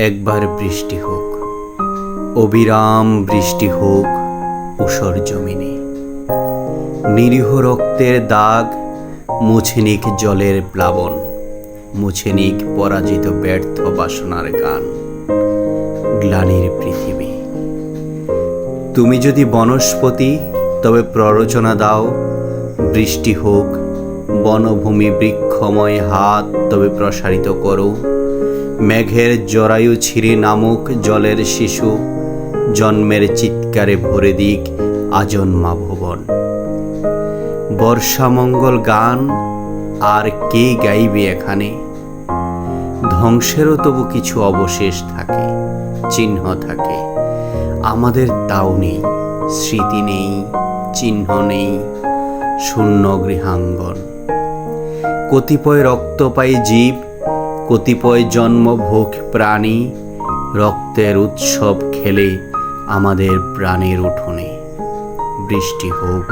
একবার বৃষ্টি হোক, অবিরাম বৃষ্টি হোক ঊষর জমিনে। নিরীহ রক্তের দাগ মুছে নিক জলের প্লাবন, মুছে নিক পরাজিত ব্যর্থ বাসনার গান। গ্লানির পৃথিবী, তুমি যদি বনস্পতি তবে প্ররোচনা দাও। বৃষ্টি হোক বনভূমি বৃক্ষময় হাত তবে প্রসারিত করো। মেঘের জরায়ু ছিঁড়ে নামুক জলের শিশু, জন্মের চিৎকারে ভরে দিক আজন্মা ভুবন। বর্ষামঙ্গল গান আর কে গাইবে এখানে? ধ্বংসেরও তবু কিছু অবশেষ থাকে, চিহ্ন থাকে। আমাদের তাও নেই, স্মৃতি নেই, চিহ্ন নেই, শূন্য গৃহাঙ্গন। কতিপয় রক্তপায়ী জীব, কতিপয় জন্মভোগ প্রাণী, রক্তের উৎসব খেলে আমাদের প্রাণের উঠোনে। বৃষ্টি হোক।